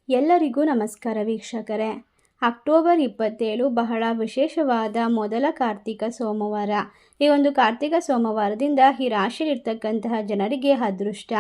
ಎಲ್ಲರಿಗೂ ನಮಸ್ಕಾರ ವೀಕ್ಷಕರೇ. ಅಕ್ಟೋಬರ್ 27 ಬಹಳ ವಿಶೇಷವಾದ ಮೊದಲ ಕಾರ್ತಿಕ ಸೋಮವಾರ. ಈ ಒಂದು ಕಾರ್ತಿಕ ಸೋಮವಾರದಿಂದ ಈ ರಾಶಿಯಲ್ಲಿರ್ತಕ್ಕಂತಹ ಜನರಿಗೆ ಅದೃಷ್ಟ,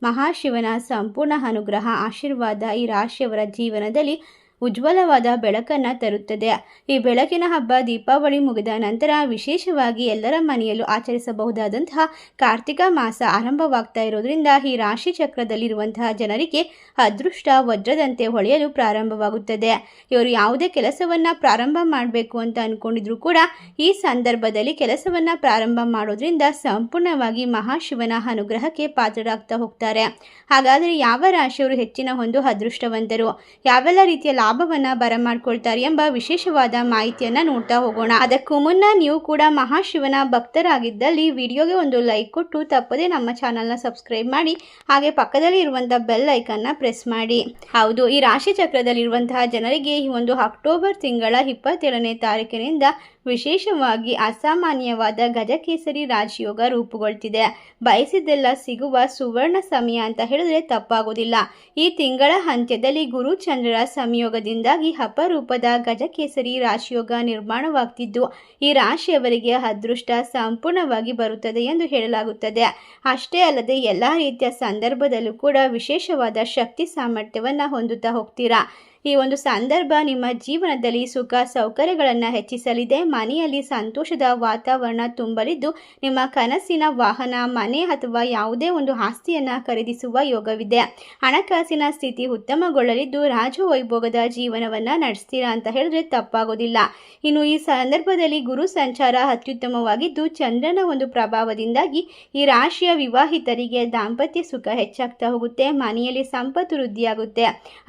ಮಹಾಶಿವನ ಸಂಪೂರ್ಣ ಅನುಗ್ರಹ ಆಶೀರ್ವಾದ ಈ ರಾಶಿಯವರ ಜೀವನದಲ್ಲಿ ಉಜ್ವಲವಾದ ಬೆಳಕನ್ನು ತರುತ್ತದೆ. ಈ ಬೆಳಕಿನ ಹಬ್ಬ ದೀಪಾವಳಿ ಮುಗಿದ ನಂತರ ವಿಶೇಷವಾಗಿ ಎಲ್ಲರ ಮನೆಯಲ್ಲೂ ಆಚರಿಸಬಹುದಾದಂತಹ ಕಾರ್ತಿಕ ಮಾಸ ಆರಂಭವಾಗ್ತಾ ಇರೋದ್ರಿಂದ ಈ ರಾಶಿ ಚಕ್ರದಲ್ಲಿರುವಂತಹ ಜನರಿಗೆ ಅದೃಷ್ಟ ವಜ್ರದಂತೆ ಹೊಳೆಯಲು ಪ್ರಾರಂಭವಾಗುತ್ತದೆ. ಇವರು ಯಾವುದೇ ಕೆಲಸವನ್ನು ಪ್ರಾರಂಭ ಮಾಡಬೇಕು ಅಂತ ಅಂದ್ಕೊಂಡಿದ್ರು ಕೂಡ ಈ ಸಂದರ್ಭದಲ್ಲಿ ಕೆಲಸವನ್ನು ಪ್ರಾರಂಭ ಮಾಡೋದ್ರಿಂದ ಸಂಪೂರ್ಣವಾಗಿ ಮಹಾಶಿವನ ಅನುಗ್ರಹಕ್ಕೆ ಪಾತ್ರರಾಗ್ತಾ ಹೋಗ್ತಾರೆ. ಹಾಗಾದರೆ ಯಾವ ರಾಶಿಯವರು ಹೆಚ್ಚಿನ ಒಂದು ಅದೃಷ್ಟವಂತರು, ಯಾವೆಲ್ಲ ರೀತಿಯ ಲಾಭವನ್ನು ಬರಮಾಡ್ಕೊಳ್ತಾರೆ ಎಂಬ ವಿಶೇಷವಾದ ಮಾಹಿತಿಯನ್ನು ನೋಡ್ತಾ ಹೋಗೋಣ. ಅದಕ್ಕೂ ಮುನ್ನ ನೀವು ಕೂಡ ಮಹಾಶಿವನ ಭಕ್ತರಾಗಿದ್ದಲ್ಲಿ ವಿಡಿಯೋಗೆ ಒಂದು ಲೈಕ್ ಕೊಟ್ಟು ತಪ್ಪದೆ ನಮ್ಮ ಚಾನಲ್ನ ಸಬ್ಸ್ಕ್ರೈಬ್ ಮಾಡಿ, ಹಾಗೆ ಪಕ್ಕದಲ್ಲಿ ಇರುವಂತಹ ಬೆಲ್ ಐಕನ್ನ ಪ್ರೆಸ್ ಮಾಡಿ. ಹೌದು, ಈ ರಾಶಿ ಚಕ್ರದಲ್ಲಿರುವಂತಹ ಜನರಿಗೆ ಈ ಒಂದು ಅಕ್ಟೋಬರ್ ತಿಂಗಳ 27ನೇ ತಾರೀಕಿನಿಂದ ವಿಶೇಷವಾಗಿ ಅಸಾಮಾನ್ಯವಾದ ಗಜಕೇಸರಿ ರಾಜಯೋಗ ರೂಪುಗೊಳ್ತಿದೆ. ಬಯಸಿದ್ದೆಲ್ಲ ಸಿಗುವ ಸುವರ್ಣ ಸಮಯ ಅಂತ ಹೇಳಿದ್ರೆ ತಪ್ಪಾಗೋದಿಲ್ಲ. ಈ ತಿಂಗಳ ಅಂತ್ಯದಲ್ಲಿ ಗುರು ಚಂದ್ರರ ಸಂಯೋಗದಿಂದಾಗಿ ಅಪರೂಪದ ಗಜಕೇಸರಿ ರಾಶಿಯೋಗ ನಿರ್ಮಾಣವಾಗ್ತಿದ್ದು ಈ ರಾಶಿಯವರಿಗೆ ಅದೃಷ್ಟ ಸಂಪೂರ್ಣವಾಗಿ ಬರುತ್ತದೆ ಎಂದು ಹೇಳಲಾಗುತ್ತದೆ. ಅಷ್ಟೇ ಅಲ್ಲದೆ ಎಲ್ಲ ರೀತಿಯ ಸಂದರ್ಭದಲ್ಲೂ ಕೂಡ ವಿಶೇಷವಾದ ಶಕ್ತಿ ಸಾಮರ್ಥ್ಯವನ್ನು ಹೊಂದುತ್ತಾ ಹೋಗ್ತೀರಾ. ಈ ಒಂದು ಸಂದರ್ಭ ನಿಮ್ಮ ಜೀವನದಲ್ಲಿ ಸುಖ ಸೌಕರ್ಯಗಳನ್ನು ಹೆಚ್ಚಿಸಲಿದೆ. ಮನೆಯಲ್ಲಿ ಸಂತೋಷದ ವಾತಾವರಣ ತುಂಬಲಿದ್ದು ನಿಮ್ಮ ಕನಸಿನ ವಾಹನ, ಮನೆ ಅಥವಾ ಯಾವುದೇ ಒಂದು ಆಸ್ತಿಯನ್ನು ಖರೀದಿಸುವ ಯೋಗವಿದೆ. ಹಣಕಾಸಿನ ಸ್ಥಿತಿ ಉತ್ತಮಗೊಳ್ಳಲಿದ್ದು ರಾಜವೈಭೋಗದ ಜೀವನವನ್ನು ನಡೆಸ್ತೀರಾ ಅಂತ ಹೇಳಿದ್ರೆ ತಪ್ಪಾಗೋದಿಲ್ಲ. ಇನ್ನು ಈ ಸಂದರ್ಭದಲ್ಲಿ ಗುರು ಸಂಚಾರ ಅತ್ಯುತ್ತಮವಾಗಿದ್ದು ಚಂದ್ರನ ಒಂದು ಪ್ರಭಾವದಿಂದಾಗಿ ಈ ರಾಶಿಯ ವಿವಾಹಿತರಿಗೆ ದಾಂಪತ್ಯ ಸುಖ ಹೆಚ್ಚಾಗ್ತಾ ಹೋಗುತ್ತೆ. ಮನೆಯಲ್ಲಿ ಸಂಪತ್ತು ವೃದ್ಧಿಯಾಗುತ್ತೆ.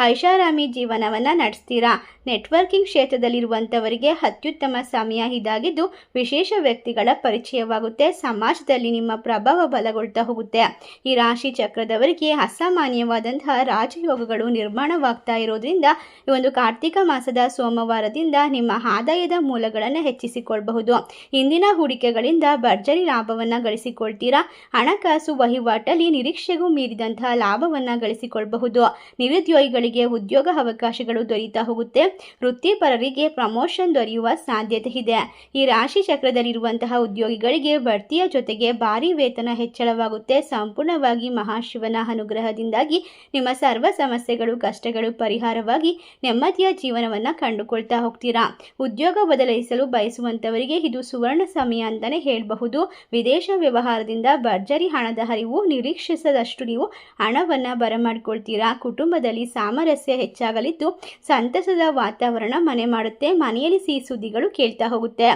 ಐಷಾರಾಮಿ ಜೀವನವನ್ನು ನಡೆಸ್ತೀರಾ. ನೆಟ್ವರ್ಕಿಂಗ್ ಕ್ಷೇತ್ರದಲ್ಲಿರುವಂಥವರಿಗೆ ಅತ್ಯುತ್ತಮ ಸಮಯ ಇದಾಗಿದ್ದು ವಿಶೇಷ ವ್ಯಕ್ತಿಗಳ ಪರಿಚಯವಾಗುತ್ತೆ. ಸಮಾಜದಲ್ಲಿ ನಿಮ್ಮ ಪ್ರಭಾವ ಬಲಗೊಳ್ತಾ ಹೋಗುತ್ತೆ. ಈ ರಾಶಿ ಚಕ್ರದವರಿಗೆ ಅಸಾಮಾನ್ಯವಾದಂತಹ ರಾಜಯೋಗಗಳು ನಿರ್ಮಾಣವಾಗ್ತಾ ಇರೋದ್ರಿಂದ ಈ ಒಂದು ಕಾರ್ತಿಕ ಮಾಸದ ಸೋಮವಾರದಿಂದ ನಿಮ್ಮ ಆದಾಯದ ಮೂಲಗಳನ್ನು ಹೆಚ್ಚಿಸಿಕೊಳ್ಳಬಹುದು. ಇಂದಿನ ಹೂಡಿಕೆಗಳಿಂದ ಭರ್ಜರಿ ಲಾಭವನ್ನು ಗಳಿಸಿಕೊಳ್ತೀರಾ. ಹಣಕಾಸು ವಹಿವಾಟಲ್ಲಿ ನಿರೀಕ್ಷೆಗೂ ಮೀರಿದಂತಹ ಲಾಭವನ್ನು ಗಳಿಸಿಕೊಳ್ಳಬಹುದು. ನಿರುದ್ಯೋಗಿಗಳಿಗೆ ಉದ್ಯೋಗ ಅವಕಾಶಗಳು ದೊರೆಯುತ್ತಾ ಹೋಗುತ್ತೆ. ವೃತ್ತಿಪರರಿಗೆ ಪ್ರಮೋಷನ್ ದೊರೆಯುವ ಸಾಧ್ಯತೆ ಇದೆ. ಈ ರಾಶಿ ಚಕ್ರದಲ್ಲಿರುವಂತಹ ಉದ್ಯೋಗಿಗಳಿಗೆ ಬಡ್ತಿಯ ಜೊತೆಗೆ ಭಾರಿ ವೇತನ ಹೆಚ್ಚಳವಾಗುತ್ತೆ. ಸಂಪೂರ್ಣವಾಗಿ ಮಹಾಶಿವನ ಅನುಗ್ರಹದಿಂದಾಗಿ ನಿಮ್ಮ ಸರ್ವ ಸಮಸ್ಯೆಗಳು ಕಷ್ಟಗಳು ಪರಿಹಾರವಾಗಿ ನೆಮ್ಮದಿಯ ಜೀವನವನ್ನು ಕಂಡುಕೊಳ್ತಾ ಹೋಗ್ತೀರಾ. ಉದ್ಯೋಗ ಬದಲಾಯಿಸಲು ಬಯಸುವಂತವರಿಗೆ ಇದು ಸುವರ್ಣ ಸಮಯ ಅಂತಾನೆ ಹೇಳಬಹುದು. ವಿದೇಶ ವ್ಯವಹಾರದಿಂದ ಭರ್ಜರಿ ಹಣದ ಹರಿವು, ನಿರೀಕ್ಷಿಸದಷ್ಟು ನೀವು ಹಣವನ್ನು ಬರಮಾಡಿಕೊಳ್ತೀರಾ. ಕುಟುಂಬದಲ್ಲಿ ಸಾಮರಸ್ಯ ಹೆಚ್ಚಾಗಲಿದ್ದು ಸಂತಸದ ವಾತಾವರಣ ಮನೆ ಮಾಡುತ್ತೆ. ಮನೆಯಲ್ಲಿ ಸಿಹಿ ಸುದ್ದಿಗಳು ಕೇಳ್ತಾ ಹೋಗುತ್ತೆ.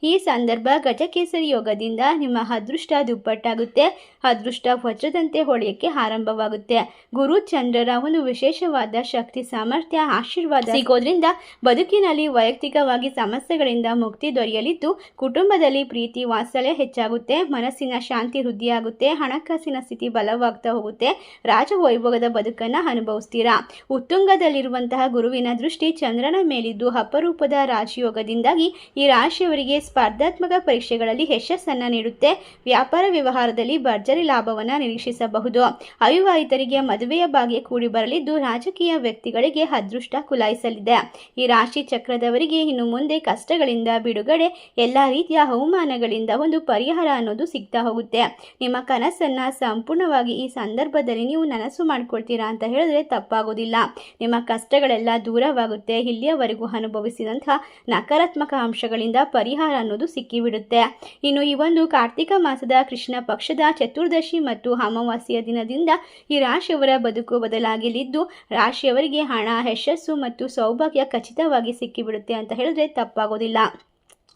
ಈ ಸಂದರ್ಭ ಗಜಕೇಸರಿ ಯೋಗದಿಂದ ನಿಮ್ಮ ಅದೃಷ್ಟ ದುಪ್ಪಟ್ಟಾಗುತ್ತೆ. ಅದೃಷ್ಟ ವಜ್ರದಂತೆ ಹೊಳೆಯಕ್ಕೆ ಆರಂಭವಾಗುತ್ತೆ. ಗುರು ಚಂದ್ರರ ಒಂದು ವಿಶೇಷವಾದ ಶಕ್ತಿ ಸಾಮರ್ಥ್ಯ ಆಶೀರ್ವಾದ ಸಿಗೋದ್ರಿಂದ ಬದುಕಿನಲ್ಲಿ ವೈಯಕ್ತಿಕವಾಗಿ ಸಮಸ್ಯೆಗಳಿಂದ ಮುಕ್ತಿ ದೊರೆಯಲಿದ್ದು ಕುಟುಂಬದಲ್ಲಿ ಪ್ರೀತಿ ವಾತ್ಸಲ್ಯ ಹೆಚ್ಚಾಗುತ್ತೆ. ಮನಸ್ಸಿನ ಶಾಂತಿ ವೃದ್ಧಿಯಾಗುತ್ತೆ. ಹಣಕಾಸಿನ ಸ್ಥಿತಿ ಬಲವಾಗ್ತಾ ಹೋಗುತ್ತೆ. ರಾಜವೈಭೋಗದ ಬದುಕನ್ನು ಅನುಭವಿಸ್ತೀರಾ. ಉತ್ತುಂಗದಲ್ಲಿರುವಂತಹ ಗುರುವಿನ ದೃಷ್ಟಿ ಚಂದ್ರನ ಮೇಲಿದ್ದು ಅಪರೂಪದ ರಾಜಯೋಗದಿಂದಾಗಿ ಈ ರಾಶಿಯವರಿಗೆ ಸ್ಪರ್ಧಾತ್ಮಕ ಪರೀಕ್ಷೆಗಳಲ್ಲಿ ಯಶಸ್ಸನ್ನು ನೀಡುತ್ತೆ. ವ್ಯಾಪಾರ ವ್ಯವಹಾರದಲ್ಲಿ ಭರ್ಜರಿ ಲಾಭವನ್ನು ನಿರೀಕ್ಷಿಸಬಹುದು. ಅವಿವಾಹಿತರಿಗೆ ಮದುವೆಯ ಭಾಗ್ಯ ಕೂಡಿ ಬರಲಿದ್ದು ರಾಜಕೀಯ ವ್ಯಕ್ತಿಗಳಿಗೆ ಅದೃಷ್ಟ ಕುಲಾಯಿಸಲಿದೆ. ಈ ರಾಶಿ ಚಕ್ರದವರಿಗೆ ಇನ್ನು ಮುಂದೆ ಕಷ್ಟಗಳಿಂದ ಬಿಡುಗಡೆ, ಎಲ್ಲ ರೀತಿಯ ಅವಮಾನಗಳಿಂದ ಒಂದು ಪರಿಹಾರ ಅನ್ನೋದು ಸಿಗ್ತಾ ಹೋಗುತ್ತೆ. ನಿಮ್ಮ ಕನಸನ್ನು ಸಂಪೂರ್ಣವಾಗಿ ಈ ಸಂದರ್ಭದಲ್ಲಿ ನೀವು ನನಸು ಮಾಡ್ಕೊಳ್ತೀರಾ ಅಂತ ಹೇಳಿದ್ರೆ ತಪ್ಪಾಗೋದಿಲ್ಲ. ನಿಮ್ಮ ಕಷ್ಟಗಳೆಲ್ಲ ದೂರವಾಗುತ್ತೆ. ಇಲ್ಲಿಯವರೆಗೂ ಅನುಭವಿಸಿದಂತಹ ನಕಾರಾತ್ಮಕ ಅಂಶಗಳಿಂದ ಪರಿಹಾರ ಅನ್ನೋದು ಸಿಕ್ಕಿಬಿಡುತ್ತೆ. ಇನ್ನು ಈ ಒಂದು ಕಾರ್ತಿಕ ಮಾಸದ ಕೃಷ್ಣ ಪಕ್ಷದ ಚತುರ್ದಶಿ ಮತ್ತು ಅಮಾವಾಸ್ಯೆಯ ದಿನದಿಂದ ಈ ರಾಶಿಯವರ ಬದುಕು ಬದಲಾಗಲಿದ್ದು ರಾಶಿಯವರಿಗೆ ಹಣ, ಯಶಸ್ಸು ಮತ್ತು ಸೌಭಾಗ್ಯ ಖಚಿತವಾಗಿ ಸಿಕ್ಕಿಬಿಡುತ್ತೆ ಅಂತ ಹೇಳಿದ್ರೆ ತಪ್ಪಾಗೋದಿಲ್ಲ.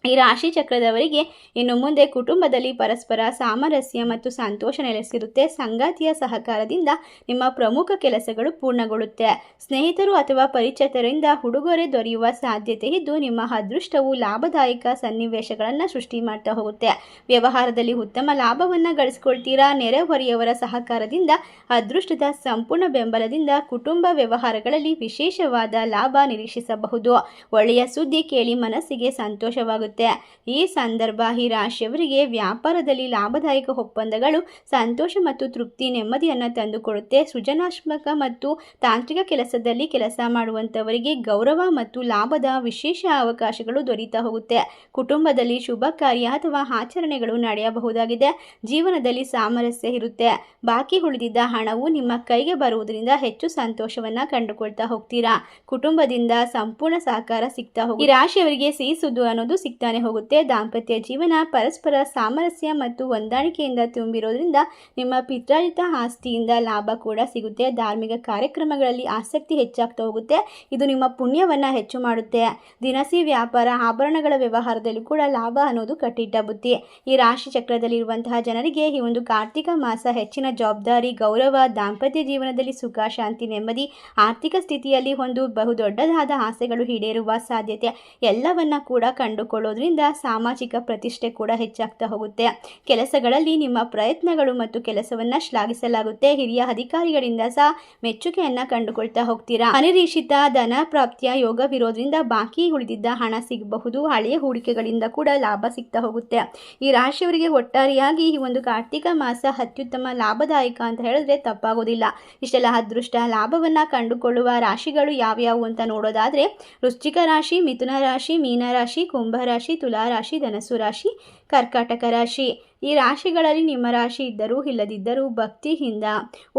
ಈ ರಾಶಿ ಚಕ್ರದವರಿಗೆ ಇನ್ನು ಮುಂದೆ ಕುಟುಂಬದಲ್ಲಿ ಪರಸ್ಪರ ಸಾಮರಸ್ಯ ಮತ್ತು ಸಂತೋಷ ನೆಲೆಸಿರುತ್ತೆ. ಸಂಗಾತಿಯ ಸಹಕಾರದಿಂದ ನಿಮ್ಮ ಪ್ರಮುಖ ಕೆಲಸಗಳು ಪೂರ್ಣಗೊಳ್ಳುತ್ತೆ. ಸ್ನೇಹಿತರು ಅಥವಾ ಪರಿಚಿತರಿಂದ ಉಡುಗೊರೆ ದೊರೆಯುವ ಸಾಧ್ಯತೆ ಇದ್ದು ನಿಮ್ಮ ಅದೃಷ್ಟವು ಲಾಭದಾಯಕ ಸನ್ನಿವೇಶಗಳನ್ನು ಸೃಷ್ಟಿ ಮಾಡ್ತಾ ಹೋಗುತ್ತೆ. ವ್ಯವಹಾರದಲ್ಲಿ ಉತ್ತಮ ಲಾಭವನ್ನು ಗಳಿಸಿಕೊಳ್ತೀರಾ. ನೆರೆಹೊರೆಯವರ ಸಹಕಾರದಿಂದ ಅದೃಷ್ಟದ ಸಂಪೂರ್ಣ ಬೆಂಬಲದಿಂದ ಕುಟುಂಬ ವ್ಯವಹಾರಗಳಲ್ಲಿ ವಿಶೇಷವಾದ ಲಾಭ ನಿರೀಕ್ಷಿಸಬಹುದು. ಒಳ್ಳೆಯ ಸುದ್ದಿ ಕೇಳಿ ಮನಸ್ಸಿಗೆ ಸಂತೋಷವಾಗುತ್ತೆ. ಬರುತ್ತೆ. ಈ ಸಂದರ್ಭ ಈ ರಾಶಿಯವರಿಗೆ ವ್ಯಾಪಾರದಲ್ಲಿ ಲಾಭದಾಯಕ ಒಪ್ಪಂದಗಳು ಸಂತೋಷ ಮತ್ತು ತೃಪ್ತಿ ನೆಮ್ಮದಿಯನ್ನು ತಂದುಕೊಡುತ್ತೆ. ಸೃಜನಾತ್ಮಕ ಮತ್ತು ತಾಂತ್ರಿಕ ಕೆಲಸದಲ್ಲಿ ಕೆಲಸ ಮಾಡುವಂಥವರಿಗೆ ಗೌರವ ಮತ್ತು ಲಾಭದ ವಿಶೇಷ ಅವಕಾಶಗಳು ದೊರೀತಾ ಹೋಗುತ್ತೆ. ಕುಟುಂಬದಲ್ಲಿ ಶುಭ ಕಾರ್ಯ ಅಥವಾ ಆಚರಣೆಗಳು ನಡೆಯಬಹುದಾಗಿದೆ. ಜೀವನದಲ್ಲಿ ಸಾಮರಸ್ಯ ಇರುತ್ತೆ. ಬಾಕಿ ಉಳಿದಿದ್ದ ಹಣವು ನಿಮ್ಮ ಕೈಗೆ ಬರುವುದರಿಂದ ಹೆಚ್ಚು ಸಂತೋಷವನ್ನ ಕಂಡುಕೊಳ್ತಾ ಹೋಗ್ತೀರಾ. ಕುಟುಂಬದಿಂದ ಸಂಪೂರ್ಣ ಸಹಕಾರ ಸಿಗ್ತಾ ಹೋಗುತ್ತೆ. ಈ ರಾಶಿಯವರಿಗೆ ಸಿಹಿ ಸುದ್ದು ಅನ್ನೋದು ಸಿಗ್ತಾನೆ ಹೋಗುತ್ತೆ. ದಾಂಪತ್ಯ ಜೀವನ ಪರಸ್ಪರ ಸಾಮರಸ್ಯ ಮತ್ತು ಹೊಂದಾಣಿಕೆಯಿಂದ ತುಂಬಿರೋದ್ರಿಂದ ನಿಮ್ಮ ಪಿತ್ರಾರ್ಜಿತ ಆಸ್ತಿಯಿಂದ ಲಾಭ ಕೂಡ ಸಿಗುತ್ತೆ. ಧಾರ್ಮಿಕ ಕಾರ್ಯಕ್ರಮಗಳಲ್ಲಿ ಆಸಕ್ತಿ ಹೆಚ್ಚಾಗ್ತಾ ಹೋಗುತ್ತೆ. ಇದು ನಿಮ್ಮ ಪುಣ್ಯವನ್ನ ಹೆಚ್ಚು ಮಾಡುತ್ತೆ. ದಿನಸಿ ವ್ಯಾಪಾರ ಆಭರಣಗಳ ವ್ಯವಹಾರದಲ್ಲೂ ಕೂಡ ಲಾಭ ಅನ್ನೋದು ಕಟ್ಟಿಟ್ಟ ಬುತ್ತಿ. ಈ ರಾಶಿ ಚಕ್ರದಲ್ಲಿರುವಂತಹ ಜನರಿಗೆ ಈ ಒಂದು ಕಾರ್ತಿಕ ಮಾಸ ಹೆಚ್ಚಿನ ಜವಾಬ್ದಾರಿ, ಗೌರವ, ದಾಂಪತ್ಯ ಜೀವನದಲ್ಲಿ ಸುಖ, ಶಾಂತಿ, ನೆಮ್ಮದಿ, ಆರ್ಥಿಕ ಸ್ಥಿತಿಯಲ್ಲಿ ಒಂದು ಬಹುದೊಡ್ಡದಾದ ಆಸೆಗಳು ಈಡೇರುವ ಸಾಧ್ಯತೆ ಎಲ್ಲವನ್ನ ಕೂಡ ಕಂಡುಕೊಳ್ಳೋದ್ರಿಂದ ಸಾಮಾಜಿಕ ಪ್ರತಿಷ್ಠೆ ಕೂಡ ಹೆಚ್ಚಾಗ್ತಾ ಹೋಗುತ್ತೆ. ಕೆಲಸಗಳಲ್ಲಿ ನಿಮ್ಮ ಪ್ರಯತ್ನಗಳು ಮತ್ತು ಕೆಲಸವನ್ನ ಶ್ಲಾಘಿಸಲಾಗುತ್ತೆ. ಹಿರಿಯ ಅಧಿಕಾರಿಗಳಿಂದ ಸಹ ಮೆಚ್ಚುಗೆಯನ್ನ ಕಂಡುಕೊಳ್ತಾ ಹೋಗ್ತೀರಾ. ಅನಿರೀಕ್ಷಿತ ಧನ ಪ್ರಾಪ್ತಿಯ ಯೋಗವಿರೋದ್ರಿಂದ ಬಾಕಿ ಉಳಿದಿದ್ದ ಹಣ ಸಿಗಬಹುದು. ಹಳೆಯ ಹೂಡಿಕೆಗಳಿಂದ ಕೂಡ ಲಾಭ ಸಿಗ್ತಾ ಹೋಗುತ್ತೆ. ಈ ರಾಶಿಯವರಿಗೆ ಒಟ್ಟಾರೆಯಾಗಿ ಈ ಒಂದು ಕಾರ್ತಿಕ ಮಾಸ ಅತ್ಯುತ್ತಮ ಲಾಭದಾಯಕ ಅಂತ ಹೇಳಿದ್ರೆ ತಪ್ಪಾಗೋದಿಲ್ಲ. ಇಷ್ಟೆಲ್ಲ ಅದೃಷ್ಟ ಲಾಭವನ್ನ ಕಂಡುಕೊಳ್ಳುವ ರಾಶಿಗಳು ಯಾವ್ಯಾವು ಅಂತ ನೋಡೋದಾದ್ರೆ ವೃಶ್ಚಿಕ ರಾಶಿ, ಮಿಥುನ ರಾಶಿ, ಮೀನ ರಾಶಿ, ಕುಂಭ ರಾಶಿ, ತುಲಾ ರಾಶಿ, ಧನಸ್ಸು ರಾಶಿ, ಕರ್ಕಾಟಕ ರಾಶಿ. ಈ ರಾಶಿಗಳಲ್ಲಿ ನಿಮ್ಮ ರಾಶಿ ಇದ್ದರೂ ಇಲ್ಲದಿದ್ದರೂ ಭಕ್ತಿಯಿಂದ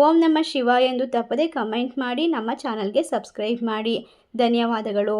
ಓಂ ನಮಃ ಶಿವಾಯ ಎಂದು ತಪ್ಪದೆ ಕಮೆಂಟ್ ಮಾಡಿ ನಮ್ಮ ಚಾನಲ್ಗೆ ಸಬ್ಸ್ಕ್ರೈಬ್ ಮಾಡಿ. ಧನ್ಯವಾದಗಳು.